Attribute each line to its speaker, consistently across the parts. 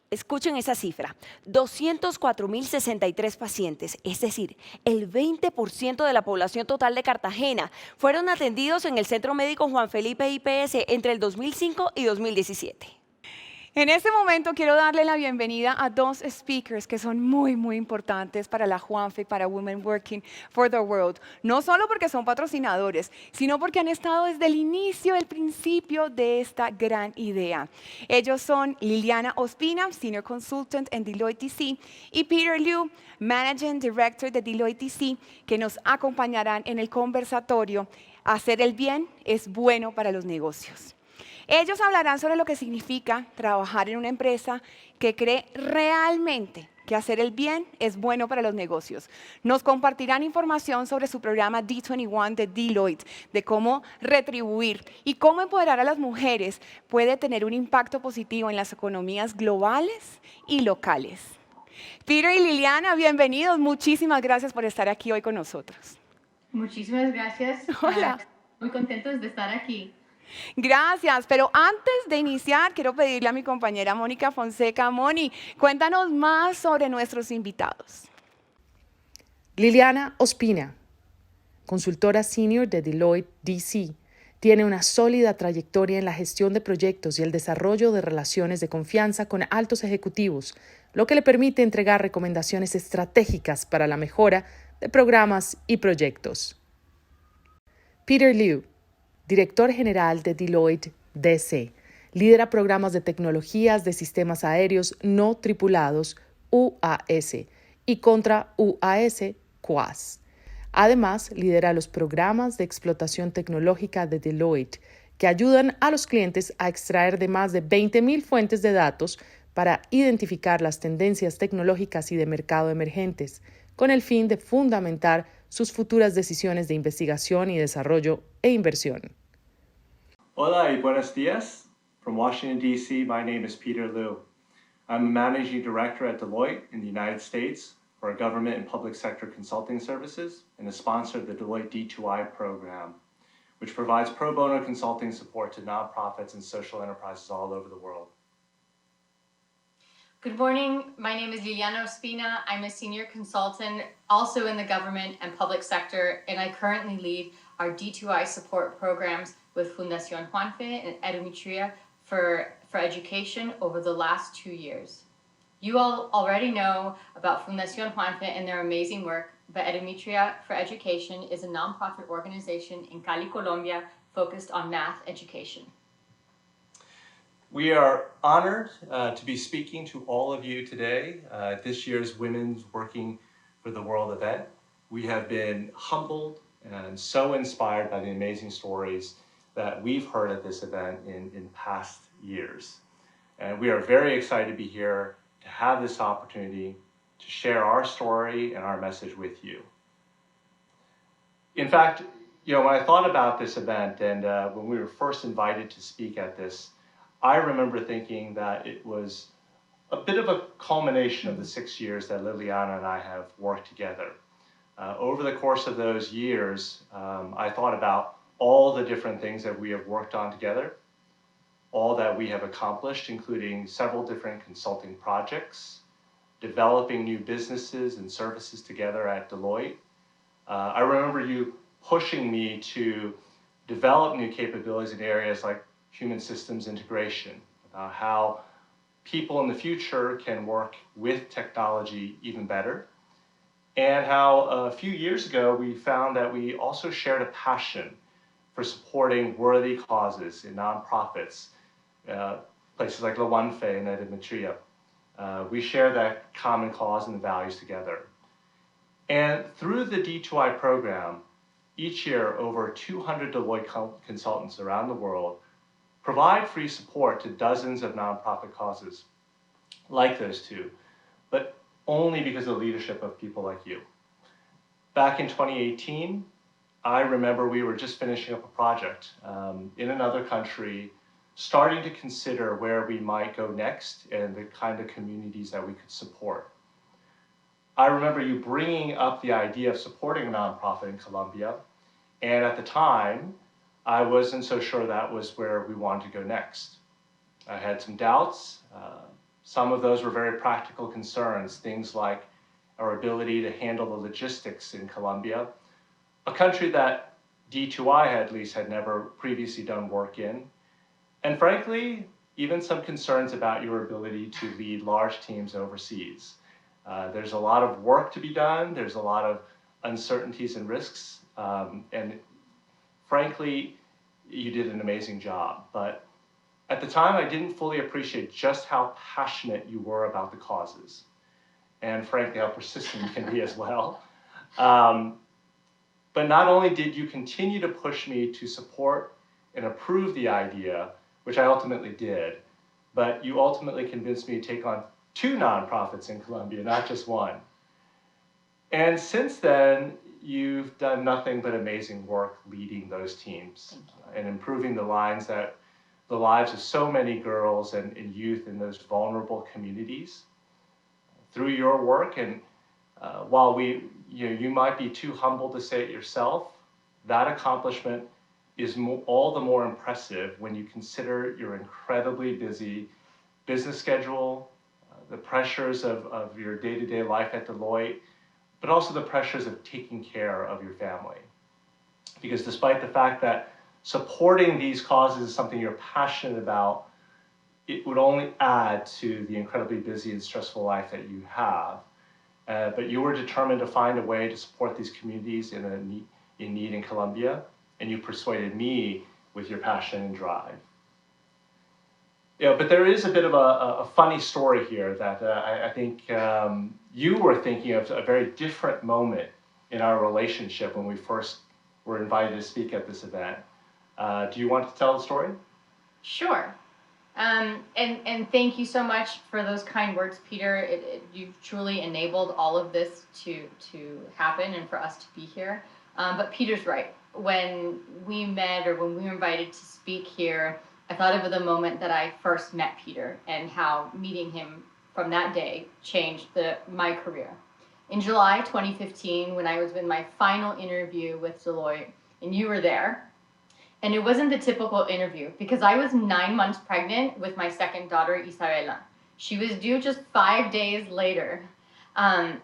Speaker 1: Escuchen esa cifra, 204.063 pacientes, es decir, el 20% de la población total de Cartagena, fueron atendidos en el Centro Médico Juan Felipe IPS entre el 2005 y 2017.
Speaker 2: En este momento quiero darle la bienvenida a dos speakers que son muy importantes para la Juanfe y para Women Working for the World. No solo porque son patrocinadores, sino porque han estado desde el inicio, el principio de esta gran idea. Ellos son Liliana Ospina, Senior Consultant en Deloitte DC, y Peter Liu, Managing Director de Deloitte DC, que nos acompañarán en el conversatorio Hacer el bien es bueno para los negocios. Ellos hablarán sobre lo que significa trabajar en una empresa que cree realmente que hacer el bien es bueno para los negocios. Nos compartirán información sobre su programa D21 de Deloitte, de cómo retribuir y cómo empoderar a las mujeres puede tener un impacto positivo en las economías globales y locales. Peter y Liliana, bienvenidos. Muchísimas gracias por estar aquí hoy con nosotros.
Speaker 3: Muchísimas gracias.
Speaker 2: Hola.
Speaker 3: Muy contentos de estar aquí.
Speaker 2: Gracias, pero antes de iniciar quiero pedirle a mi compañera Mónica Fonseca. Moni, cuéntanos más sobre nuestros invitados.
Speaker 4: Liliana Ospina, consultora senior de Deloitte DC, tiene una sólida trayectoria en la gestión de proyectos y el desarrollo de relaciones de confianza con altos ejecutivos, lo que le permite entregar recomendaciones estratégicas para la mejora de programas y proyectos. Peter Liu, director general de Deloitte DC, lidera programas de tecnologías de sistemas aéreos no tripulados UAS y contra UAS QAS. Además, lidera los programas de explotación tecnológica de Deloitte, que ayudan a los clientes a extraer de más de 20.000 fuentes de datos para identificar las tendencias tecnológicas y de mercado emergentes, con el fin de fundamentar sus futuras decisiones de investigación y desarrollo e inversión.
Speaker 5: Hola y buenos días. From Washington, D.C., my name is Peter Liu. I'm a Managing Director at Deloitte in the United States for our government and public sector consulting services and a sponsor of the Deloitte D2I program, which provides pro bono consulting support to nonprofits and social enterprises all over the world.
Speaker 3: Good morning. My name is Liliana Ospina. I'm a senior consultant also in the government and public sector, and I currently lead our D2I support programs with Fundación Juanfe and Edumitria for education over the last 2 years. You all already know about Fundación Juanfe and their amazing work, but Edumitria for Education is a nonprofit organization in Cali, Colombia, focused on math education.
Speaker 5: We are honored to be speaking to all of you today at this year's Women's Working for the World event. We have been humbled and so inspired by the amazing stories that we've heard at this event in past years. And we are very excited to be here to have this opportunity to share our story and our message with you. In fact, when I thought about this event and when we were first invited to speak at this, I remember thinking that it was a bit of a culmination of the 6 years that Liliana and I have worked together. Over the course of those years, I thought about all the different things that we have worked on together, all that we have accomplished, including several different consulting projects, developing new businesses and services together at Deloitte. I remember you pushing me to develop new capabilities in areas like human systems integration, how people in the future can work with technology even better, and how a few years ago we found that we also shared a passion for supporting worthy causes in nonprofits, places like La Juanfe and Edumitria. We share that common cause and the values together. And through the D2I program, each year over 200 Deloitte consultants around the world provide free support to dozens of nonprofit causes like those two, but only because of the leadership of people like you. Back in 2018, I remember we were just finishing up a project in another country, starting to consider where we might go next and the kind of communities that we could support. I remember you bringing up the idea of supporting a nonprofit in Colombia, and at the time, I wasn't so sure that was where we wanted to go next. I had some doubts, Some of those were very practical concerns, things like our ability to handle the logistics in Colombia, a country that D2I at least had never previously done work in, and frankly, even some concerns about your ability to lead large teams overseas. There's a lot of work to be done, there's a lot of uncertainties and risks, and frankly, you did an amazing job. But at the time, I didn't fully appreciate just how passionate you were about the causes, and frankly, how persistent you can be as well. But not only did you continue to push me to support and approve the idea, which I ultimately did, but you ultimately convinced me to take on 2 nonprofits in Colombia, not just one. And since then, you've done nothing but amazing work leading those teams and improving the lives of so many girls and youth in those vulnerable communities. Through your work, and while you might be too humble to say it yourself, that accomplishment is all the more impressive when you consider your incredibly busy business schedule, the pressures of your day-to-day life at Deloitte, but also the pressures of taking care of your family. Because despite the fact that supporting these causes is something you're passionate about, it would only add to the incredibly busy and stressful life that you have. But you were determined to find a way to support these communities in need in Colombia, and you persuaded me with your passion and drive. But there is a bit of a funny story here that I think you were thinking of a very different moment in our relationship when we first were invited to speak at this event. Do you want to tell the story?
Speaker 3: Sure. And thank you so much for those kind words, Peter. You've truly enabled all of this to happen and for us to be here. But Peter's right. When we met, or when we were invited to speak here, I thought of the moment that I first met Peter and how meeting him from that day changed my career. In July 2015, when I was in my final interview with Deloitte, and you were there, and it wasn't the typical interview because I was 9 months pregnant with my second daughter, Isabella. She was due just 5 days later.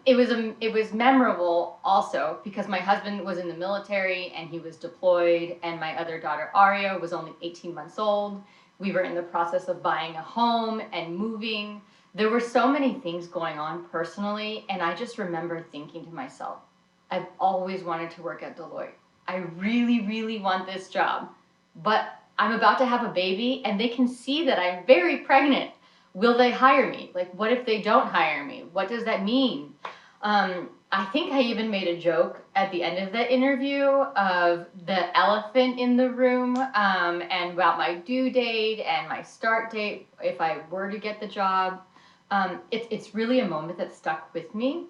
Speaker 3: It was memorable also because my husband was in the military and he was deployed, and my other daughter, Aria, was only 18 months old. We were in the process of buying a home and moving. There were so many things going on personally, and I just remember thinking to myself, I've always wanted to work at Deloitte. I really, really want this job, but I'm about to have a baby and they can see that I'm very pregnant. Will they hire me? Like, what if they don't hire me? What does that mean? I think I even made a joke at the end of the interview of the elephant in the room, and about my due date and my start date if I were to get the job. It's really a moment that stuck with me.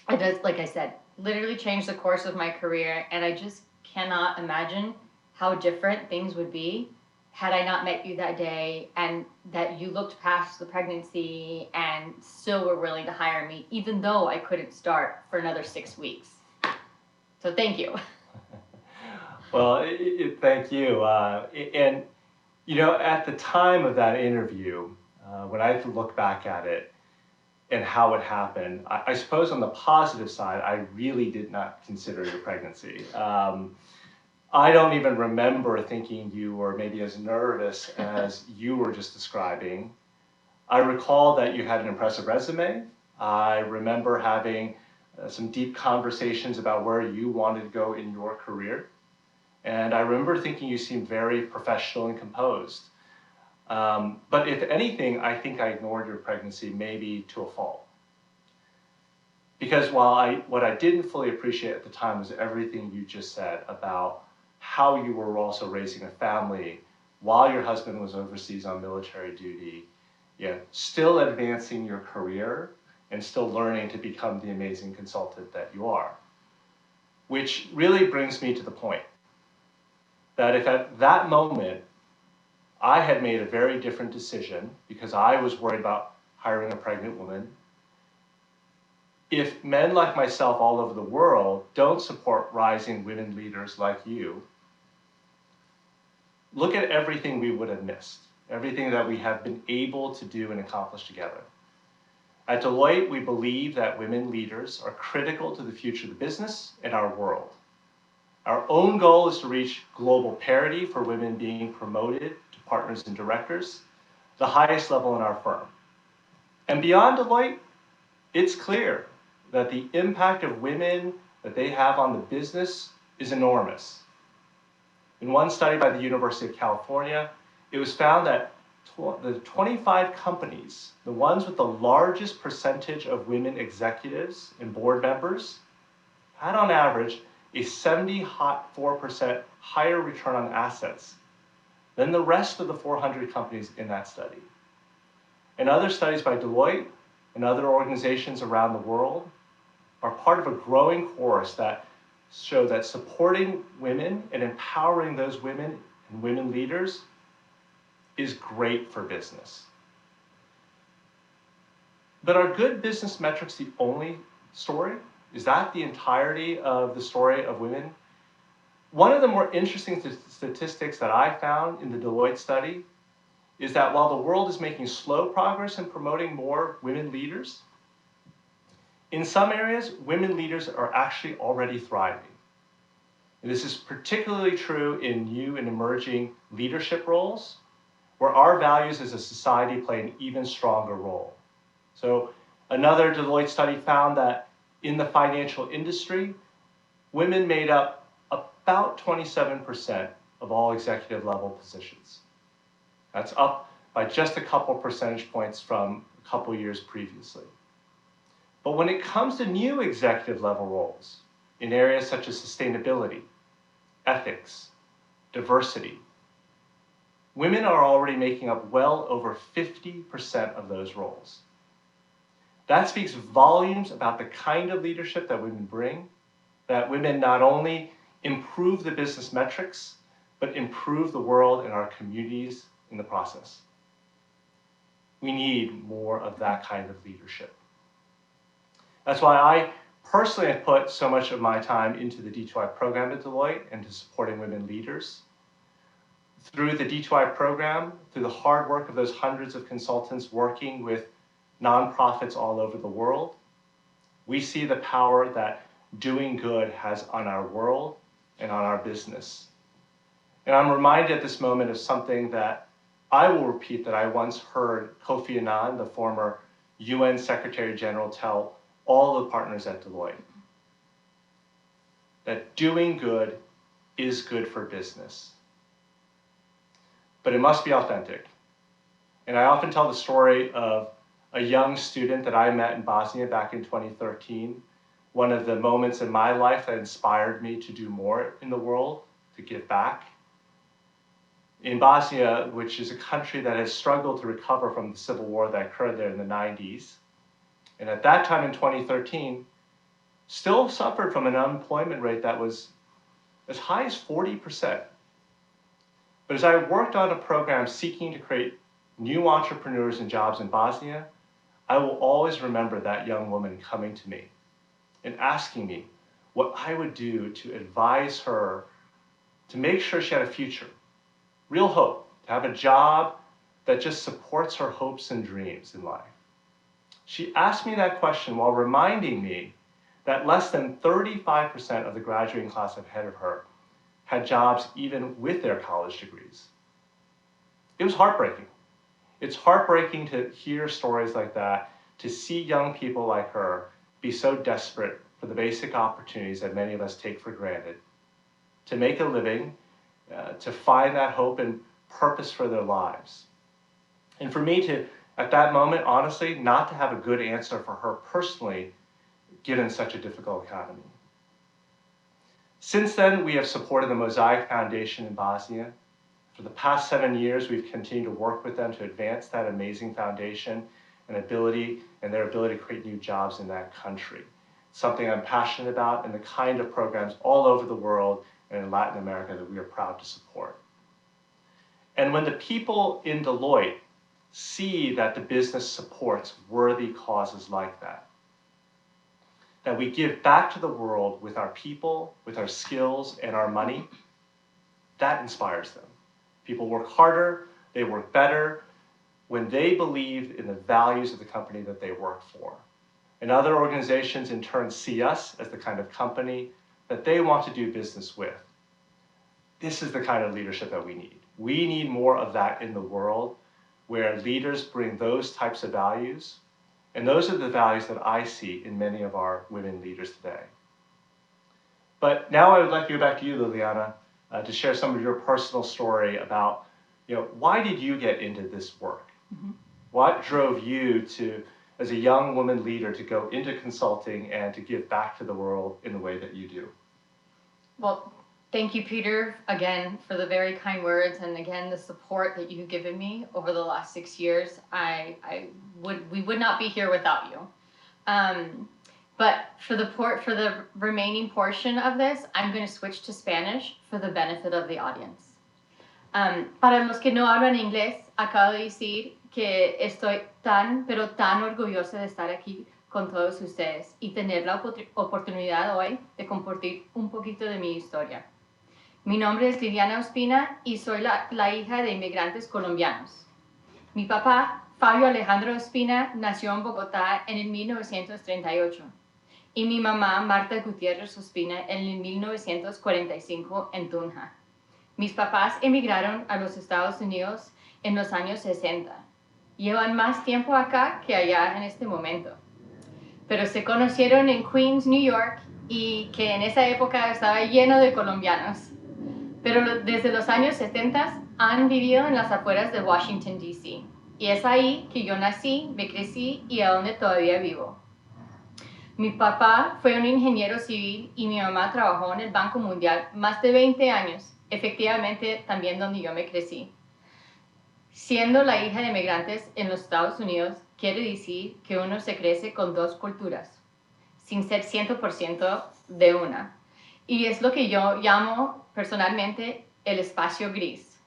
Speaker 3: It does, like I said, literally changed the course of my career, and I just cannot imagine how different things would be had I not met you that day, and that you looked past the pregnancy and still were willing to hire me, even though I couldn't start for another 6 weeks. So thank you.
Speaker 5: Well, thank you. And, at the time of that interview, when I look back at it and how it happened, I suppose on the positive side, I really did not consider your pregnancy. I don't even remember thinking you were maybe as nervous as you were just describing. I recall that you had an impressive resume. I remember having some deep conversations about where you wanted to go in your career. And I remember thinking you seemed very professional and composed. But if anything, I think I ignored your pregnancy maybe to a fault. Because what I didn't fully appreciate at the time was everything you just said about how you were also raising a family while your husband was overseas on military duty, still advancing your career and still learning to become the amazing consultant that you are. Which really brings me to the point that if at that moment I had made a very different decision because I was worried about hiring a pregnant woman, if men like myself all over the world don't support rising women leaders like you, look at everything we would have missed, everything that we have been able to do and accomplish together. At Deloitte, we believe that women leaders are critical to the future of the business and our world. Our own goal is to reach global parity for women being promoted to partners and directors, the highest level in our firm. And beyond Deloitte, it's clear that the impact of women that they have on the business is enormous. In one study by the University of California, it was found that the 25 companies, the ones with the largest percentage of women executives and board members, had on average a 74% higher return on assets than the rest of the 400 companies in that study. And other studies by Deloitte and other organizations around the world are part of a growing chorus that show that supporting women and empowering those women and women leaders is great for business. But are good business metrics the only story? Is that the entirety of the story of women? One of the more interesting statistics that I found in the Deloitte study is that while the world is making slow progress in promoting more women leaders, in some areas, women leaders are actually already thriving. And this is particularly true in new and emerging leadership roles, where our values as a society play an even stronger role. So another Deloitte study found that in the financial industry, women made up about 27% of all executive level positions. That's up by just a couple percentage points from a couple years previously. But when it comes to new executive level roles in areas such as sustainability, ethics, diversity, women are already making up well over 50% of those roles. That speaks volumes about the kind of leadership that women bring, that women not only improve the business metrics, but improve the world and our communities in the process. We need more of that kind of leadership. That's why I personally have put so much of my time into the D2I program at Deloitte and to supporting women leaders. Through the D2I program, through the hard work of those hundreds of consultants working with nonprofits all over the world, we see the power that doing good has on our world and on our business. And I'm reminded at this moment of something that I will repeat that I once heard Kofi Annan, the former UN Secretary General, tell all the partners at Deloitte, that doing good is good for business. But it must be authentic. And I often tell the story of a young student that I met in Bosnia back in 2013, one of the moments in my life that inspired me to do more in the world, to give back. In Bosnia, which is a country that has struggled to recover from the civil war that occurred there in the 90s, and at that time in 2013, still suffered from an unemployment rate that was as high as 40%. But as I worked on a program seeking to create new entrepreneurs and jobs in Bosnia, I will always remember that young woman coming to me and asking me what I would do to advise her to make sure she had a future, real hope, to have a job that just supports her hopes and dreams in life. She asked me that question while reminding me that less than 35% of the graduating class ahead of her had jobs even with their college degrees. It was heartbreaking. It's heartbreaking to hear stories like that, to see young people like her be so desperate for the basic opportunities that many of us take for granted, to make a living, to find that hope and purpose for their lives. And for me to, at that moment, honestly, not to have a good answer for her personally, given such a difficult economy. Since then, we have supported the Mosaic Foundation in Bosnia. For the past 7 years, we've continued to work with them to advance that amazing foundation and their ability to create new jobs in that country. Something I'm passionate about and the kind of programs all over the world and in Latin America that we are proud to support. And when the people in Deloitte see that the business supports worthy causes like that we give back to the world with our people, with our skills and our money, that inspires them. People work harder, they work better, when they believed in the values of the company that they work for. And other organizations in turn see us as the kind of company that they want to do business with. This is the kind of leadership that we need. We need more of that in the world, where leaders bring those types of values. And those are the values that I see in many of our women leaders today. But now I would like to go back to you, Liliana, to share some of your personal story about, why did you get into this work? What drove you to, as a young woman leader, to go into consulting and to give back to the world in the way that you do?
Speaker 3: Well, thank you, Peter, again, for the very kind words, and again, the support that you've given me over the last 6 years. We would not be here without you. But for the remaining portion of this, I'm going to switch to Spanish for the benefit of the audience. Para los que no hablan inglés, acabo de decir que estoy pero tan orgullosa de estar aquí con todos ustedes y tener la oportunidad hoy de compartir un poquito de mi historia. Mi nombre es Liliana Ospina y soy la hija de inmigrantes colombianos. Mi papá, Fabio Alejandro Ospina, nació en Bogotá en el 1938 y mi mamá, Marta Gutiérrez Ospina, en el 1945 en Tunja. Mis papás emigraron a los Estados Unidos en los años 60. Llevan más tiempo acá que allá en este momento. Pero se conocieron en Queens, New York, y que en esa época estaba lleno de colombianos. Pero desde los años 70 han vivido en las afueras de Washington, D.C. Y es ahí que yo nací, me crecí y a donde todavía vivo. Mi papá fue un ingeniero civil y mi mamá trabajó en el Banco Mundial más de 20 años, efectivamente también donde yo me crecí. Siendo la hija de inmigrantes en los Estados Unidos, quiere decir que uno se crece con dos culturas, sin ser 100% de una. Y es lo que yo llamo personalmente el espacio gris.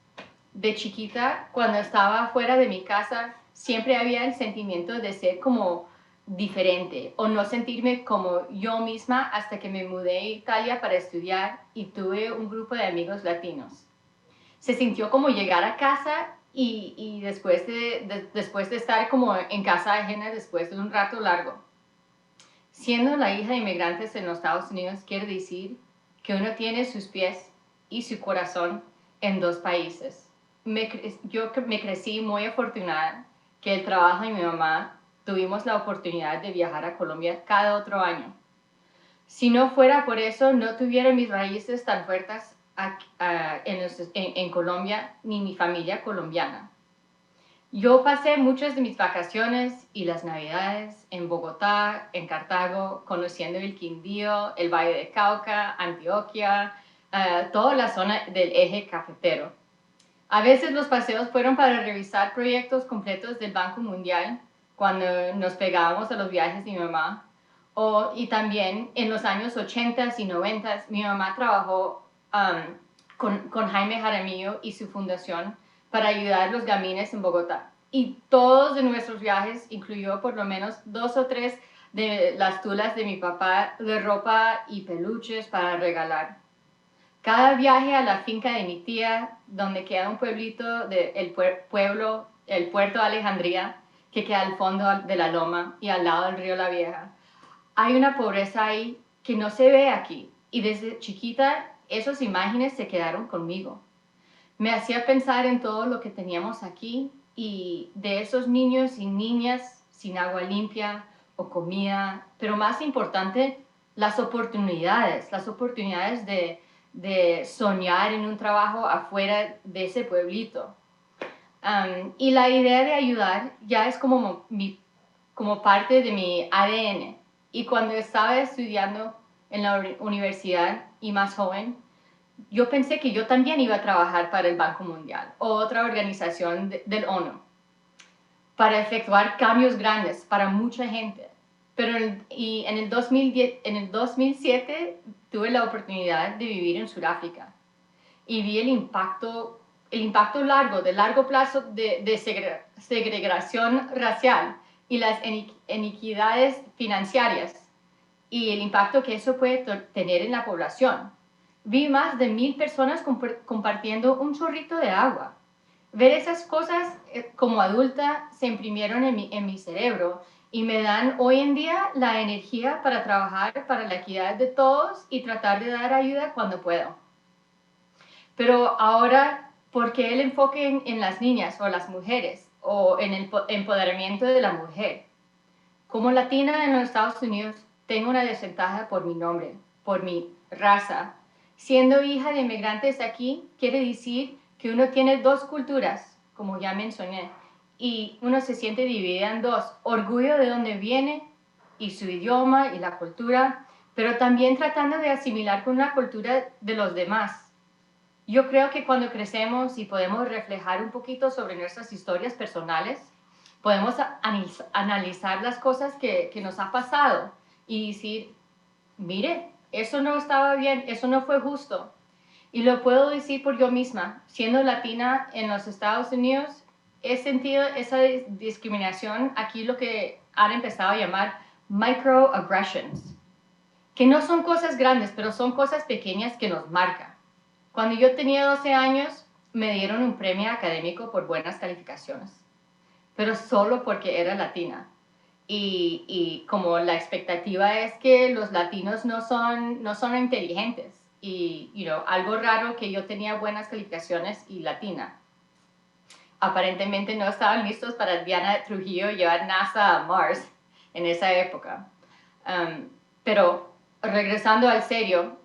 Speaker 3: De chiquita, cuando estaba fuera de mi casa, siempre había el sentimiento de ser como diferente o no sentirme como yo misma hasta que me mudé a Italia para estudiar y tuve un grupo de amigos latinos. Se sintió como llegar a casa y después de estar como en casa ajena después de un rato largo. Siendo la hija de inmigrantes en los Estados Unidos quiere decir que uno tiene sus pies y su corazón en dos países. Yo me crecí muy afortunada que el trabajo de mi mamá tuvimos la oportunidad de viajar a Colombia cada otro año. Si no fuera por eso, no tuviera mis raíces tan fuertes en Colombia ni mi familia colombiana. Yo pasé muchas de mis vacaciones y las navidades en Bogotá, en Cartago, conociendo el Quindío, el Valle de Cauca, Antioquia, toda la zona del eje cafetero. A veces los paseos fueron para revisar proyectos completos del Banco Mundial cuando nos pegábamos a los viajes de mi mamá. Y también en los años 80 y 90 mi mamá trabajó con Jaime Jaramillo y su fundación para ayudar a los gamines en Bogotá. Y todos de nuestros viajes incluyó por lo menos 2 o 3 de las tulas de mi papá de ropa y peluches para regalar. Cada viaje a la finca de mi tía, donde queda un pueblito, el puerto de Alejandría, que queda al fondo de la loma y al lado del río La Vieja. Hay una pobreza ahí que no se ve aquí. Y desde chiquita, esas imágenes se quedaron conmigo. Me hacía pensar en todo lo que teníamos aquí y de esos niños y niñas sin agua limpia o comida, pero más importante, las oportunidades de soñar en un trabajo afuera de ese pueblito. Y la idea de ayudar ya es como parte de mi ADN. Y cuando estaba estudiando en la universidad y más joven, yo pensé que yo también iba a trabajar para el Banco Mundial o otra organización del ONU para efectuar cambios grandes para mucha gente. Pero en el 2007 tuve la oportunidad de vivir en Sudáfrica y vi el impacto de largo plazo de segregación racial y las inequidades financieras y el impacto que eso puede tener en la población. Vi más de 1000 personas compartiendo un chorrito de agua Ver esas cosas como adulta se imprimieron en mi cerebro y me dan hoy en día la energía para trabajar para la equidad de todos y tratar de dar ayuda cuando puedo. Pero ahora, ¿por qué el enfoque en las niñas o las mujeres o en el empoderamiento de la mujer? Como latina en los Estados Unidos, tengo una desventaja por mi nombre, por mi raza. Siendo hija de inmigrantes aquí, quiere decir que uno tiene dos culturas, como ya mencioné, y uno se siente dividida en dos, orgullo de dónde viene y su idioma y la cultura, pero también tratando de asimilar con la cultura de los demás. Yo creo que cuando crecemos y podemos reflejar un poquito sobre nuestras historias personales, podemos analizar las cosas que nos ha pasado y decir, mire, eso no estaba bien, eso no fue justo. Y lo puedo decir por yo misma, siendo latina en los Estados Unidos, he sentido esa discriminación, aquí lo que han empezado a llamar microaggressions, que no son cosas grandes, pero son cosas pequeñas que nos marcan. Cuando yo tenía 12 años, me dieron un premio académico por buenas calificaciones, pero solo porque era latina. Y como la expectativa es que los latinos no son inteligentes. Y algo raro que yo tenía buenas calificaciones y latina. Aparentemente no estaban listos para Diana Trujillo llevar NASA a Mars en esa época. Pero regresando al serio,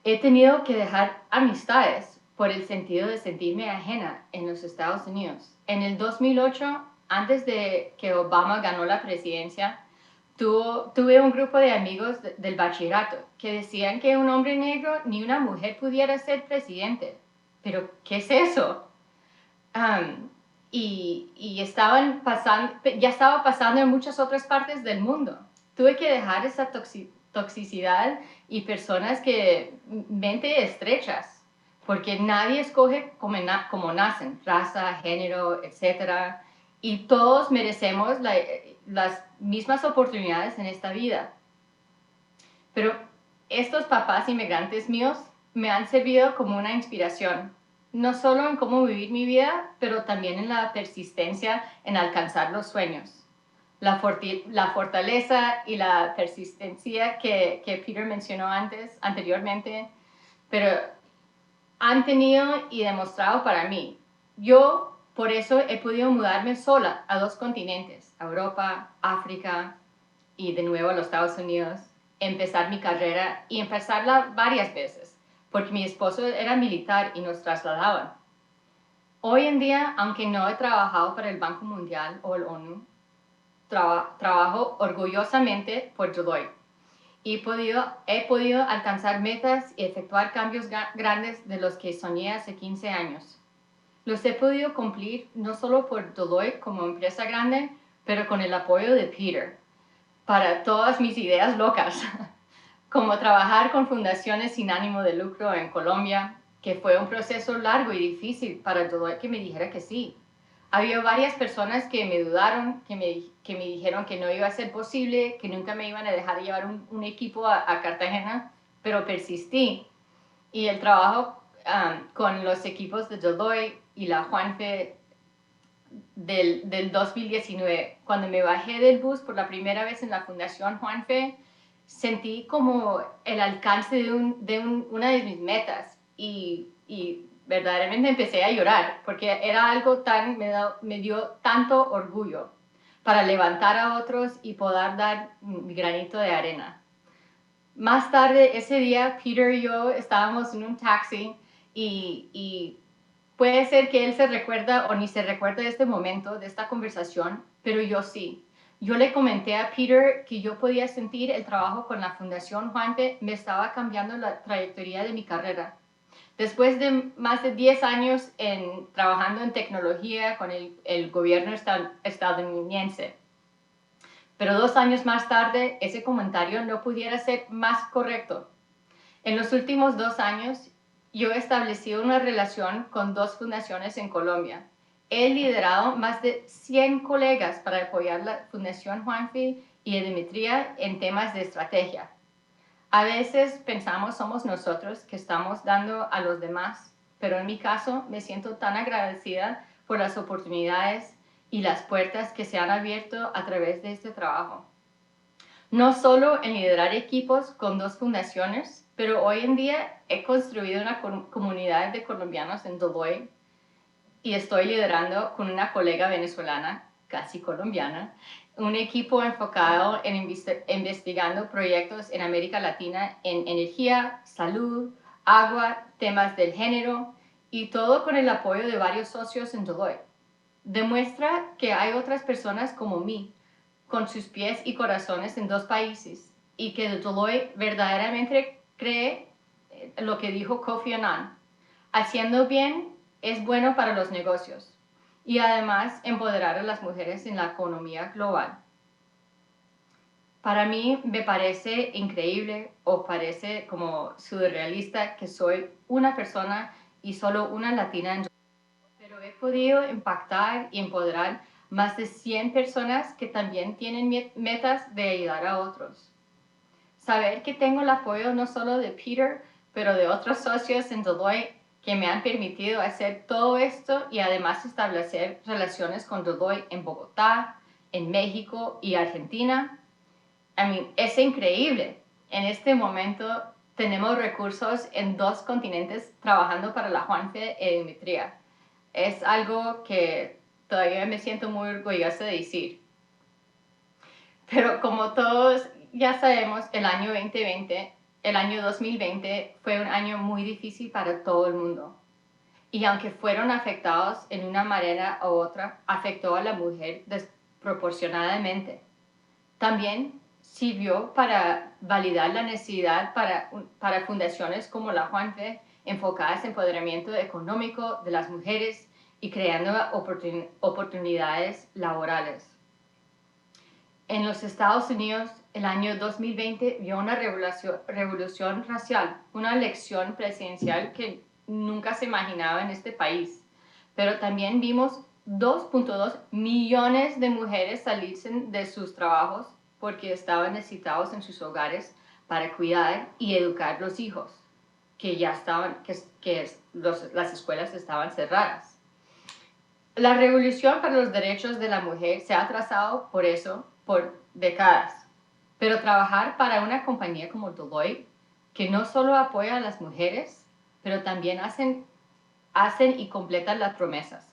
Speaker 3: he tenido que dejar amistades por el sentido de sentirme ajena en los Estados Unidos. En el 2008, antes de que Obama ganó la presidencia, tuve un grupo de amigos del bachillerato que decían que un hombre negro ni una mujer pudiera ser presidente. Pero, ¿qué es eso? Y ya estaba pasando en muchas otras partes del mundo. Tuve que dejar esa toxicidad y personas mente estrechas, porque nadie escoge como nacen, raza, género, etc. Y todos merecemos las mismas oportunidades en esta vida. Pero estos papás inmigrantes míos me han servido como una inspiración, no solo en cómo vivir mi vida, pero también en la persistencia en alcanzar los sueños. La fortaleza y la persistencia que Peter mencionó anteriormente, pero han tenido y demostrado para mí. Yo, por eso, he podido mudarme sola a 2 continentes, a Europa, África y de nuevo a los Estados Unidos, empezar mi carrera y empezarla varias veces, porque mi esposo era militar y nos trasladaban. Hoy en día, aunque no he trabajado para el Banco Mundial o el ONU, trabajo orgullosamente por Deloitte y he podido alcanzar metas y efectuar cambios grandes de los que soñé hace 15 años. Los he podido cumplir no solo por Deloitte como empresa grande, pero con el apoyo de Peter para todas mis ideas locas, como trabajar con fundaciones sin ánimo de lucro en Colombia, que fue un proceso largo y difícil para Deloitte que me dijera que sí. Había varias personas que me dudaron, que me dijeron que no iba a ser posible, que nunca me iban a dejar llevar un equipo a Cartagena, pero persistí. Y el trabajo con los equipos de Deloitte y la Juanfe del 2019, cuando me bajé del bus por la primera vez en la Fundación Juanfe, sentí como el alcance de una de mis metas y verdaderamente empecé a llorar porque era algo me dio tanto orgullo para levantar a otros y poder dar mi granito de arena. Más tarde ese día, Peter y yo estábamos en un taxi y puede ser que él se recuerda o ni se recuerda de este momento, de esta conversación, pero yo sí. Yo le comenté a Peter que yo podía sentir el trabajo con la Fundación Juanfe me estaba cambiando la trayectoria de mi carrera. Después de más de 10 años trabajando en tecnología con el gobierno estadounidense, pero 2 años más tarde ese comentario no pudiera ser más correcto. En los últimos 2 años, yo he establecido una relación con 2 fundaciones en Colombia. He liderado más de 100 colegas para apoyar la Fundación Juanfe y Demetria en temas de estrategia. A veces pensamos somos nosotros que estamos dando a los demás, pero en mi caso me siento tan agradecida por las oportunidades y las puertas que se han abierto a través de este trabajo. No solo en liderar equipos con 2 fundaciones, pero hoy en día he construido una comunidad de colombianos en Deloitte y estoy liderando con una colega venezolana, casi colombiana, un equipo enfocado en investigando proyectos en América Latina en energía, salud, agua, temas del género y todo con el apoyo de varios socios en Deloitte. Demuestra que hay otras personas como mí, con sus pies y corazones en 2 países y que Deloitte verdaderamente cree lo que dijo Kofi Annan. Haciendo bien es bueno para los negocios y además empoderar a las mujeres en la economía global. Para mí me parece increíble o parece como surrealista que soy una persona y solo una latina en pero he podido impactar y empoderar más de 100 personas que también tienen metas de ayudar a otros. Saber que tengo el apoyo no solo de Peter, pero de otros socios en Deloitte que me han permitido hacer todo esto y además establecer relaciones con Deloitte en Bogotá, en México y Argentina. Es increíble. En este momento tenemos recursos en 2 continentes trabajando para la Juanfe Edimetría. Es algo que todavía me siento muy orgullosa de decir. Pero como todos ya sabemos, el año 2020 fue un año muy difícil para todo el mundo. Y aunque fueron afectados en una manera u otra, afectó a la mujer desproporcionadamente. También sirvió para validar la necesidad para fundaciones como la Juanfe enfocadas en empoderamiento económico de las mujeres y creando oportunidades laborales. En los Estados Unidos, el año 2020 vio una revolución racial, una elección presidencial que nunca se imaginaba en este país. Pero también vimos 2.2 millones de mujeres salirse de sus trabajos porque estaban necesitados en sus hogares para cuidar y educar los hijos, que ya estaban, las escuelas estaban cerradas. La revolución para los derechos de la mujer se ha atrasado por eso por décadas, pero trabajar para una compañía como Deloitte, que no solo apoya a las mujeres, pero también hacen y completan las promesas.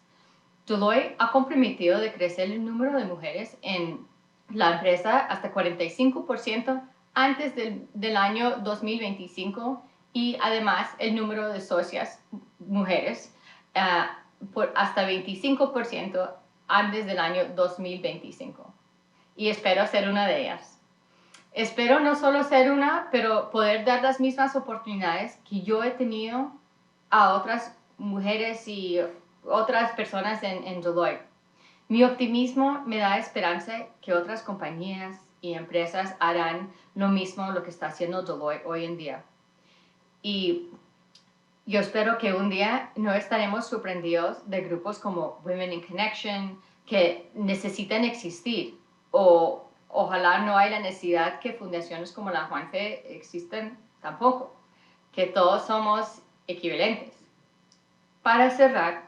Speaker 3: Deloitte ha comprometido de crecer el número de mujeres en la empresa hasta 45% antes del año 2025 y además el número de socias mujeres por hasta 25% antes del año 2025. Y espero ser una de ellas. Espero no solo ser una, pero poder dar las mismas oportunidades que yo he tenido a otras mujeres y otras personas en Deloitte. Mi optimismo me da esperanza que otras compañías y empresas harán lo mismo lo que está haciendo Deloitte hoy en día. Y yo espero que un día no estaremos sorprendidos de grupos como Women in Connection que necesitan existir o ojalá no haya la necesidad que fundaciones como la Juanfe existan tampoco, que todos somos equivalentes. Para cerrar,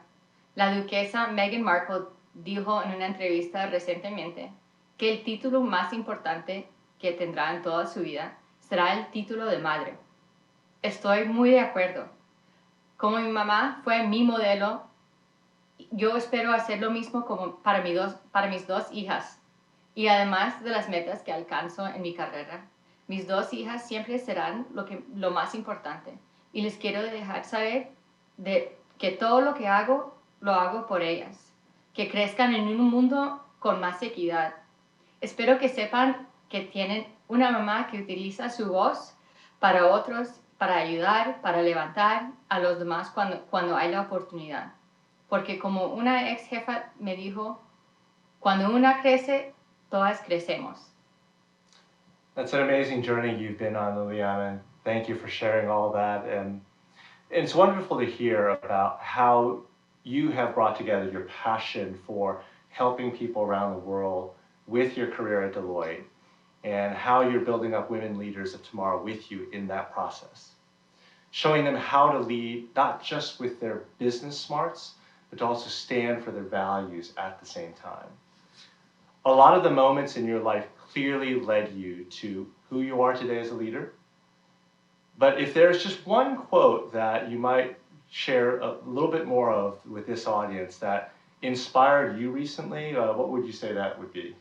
Speaker 3: la duquesa Meghan Markle dijo en una entrevista recientemente que el título más importante que tendrá en toda su vida será el título de madre. Estoy muy de acuerdo. Como mi mamá fue mi modelo, yo espero hacer lo mismo como para mis 2 hijas. Y además de las metas que alcanzo en mi carrera, mis 2 hijas siempre serán lo más importante. Y les quiero dejar saber que todo lo que hago, lo hago por ellas. Que crezcan en un mundo con más equidad. Espero que sepan que tienen una mamá que utiliza su voz para otros, para ayudar, para levantar a los demás cuando hay la oportunidad. Porque como una ex jefa me dijo, cuando una crece, todas crecemos.
Speaker 5: That's an amazing journey you've been on, Liliana, and thank you for sharing all that. And it's wonderful to hear about how you have brought together your passion for helping people around the world with your career at Deloitte and how you're building up women leaders of tomorrow with you in that process. showing them how to lead, not just with their business smarts, but to also stand for their values at the same time. A lot of the moments in your life clearly led you to who you are today as a leader. But if there's just one quote that you might share a little bit more of with this audience that inspired you recently, what would you say that would be?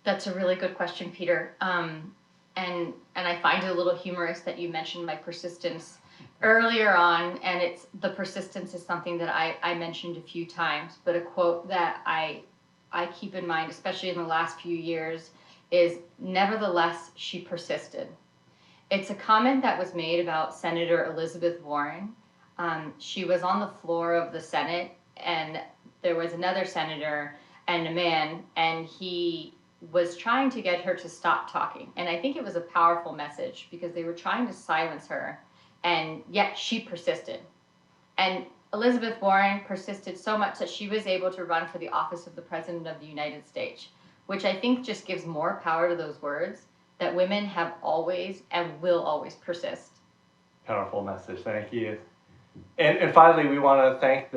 Speaker 3: That's a really good question, Peter. And I find it a little humorous that you mentioned my persistence earlier on, and it's the persistence is something that I mentioned a few times, but a quote that I keep in mind, especially in the last few years, is nevertheless, she persisted. It's a comment that was made about Senator Elizabeth Warren. She was on the floor of the Senate, and there was another senator and a man, and he was trying to get her to stop talking. And I think it was a powerful message because they were trying to silence her, and yet she persisted. And Elizabeth Warren persisted so much that she was able to run for the office of the President of the United States, which I think just gives more power to those words that women have always and will always persist.
Speaker 5: Powerful message, thank you. And finally, we want to thank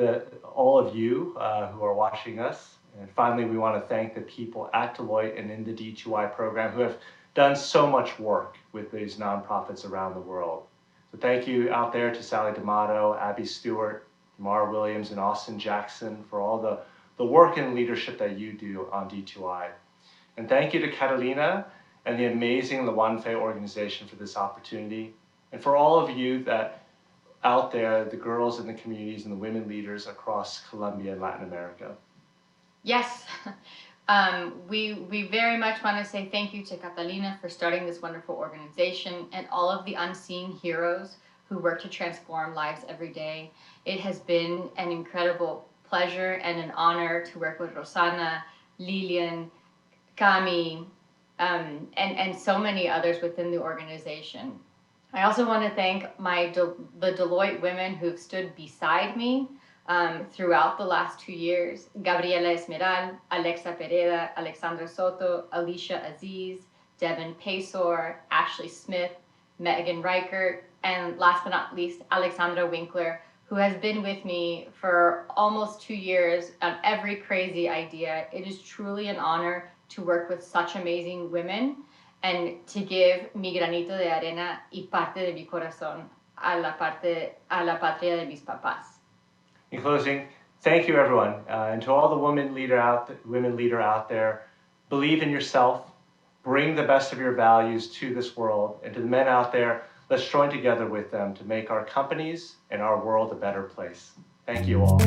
Speaker 5: all of you who are watching us. And finally, we want to thank the people at Deloitte and in the D2I program who have done so much work with these nonprofits around the world. So thank you out there to Sally D'Amato, Abby Stewart, Mara Williams, and Austin Jackson for all the work and leadership that you do on D2I. And thank you to Catalina and the amazing Luanfe organization for this opportunity. And for all of you that out there, the girls in the communities and the women leaders across Colombia and Latin America.
Speaker 3: Yes, we very much want to say thank you to Catalina for starting this wonderful organization and all of the unseen heroes who work to transform lives every day. It has been an incredible pleasure and an honor to work with Rosana, Lilian, Cami, and so many others within the organization. I also want to thank the Deloitte women who've stood beside me throughout the last 2 years: Gabriela Esmeral, Alexa Pereda, Alexandra Soto, Alicia Aziz, Devin Pesor, Ashley Smith, Megan Reichert, and last but not least, Alexandra Winkler, who has been with me for almost 2 years on every crazy idea. It is truly an honor to work with such amazing women and to give mi granito de arena y parte de mi corazón a la patria de mis papás.
Speaker 5: In closing, thank you everyone, and to all the women leader out there, believe in yourself, bring the best of your values to this world, and to the men out there, let's join together with them to make our companies and our world a better place. Thank you all.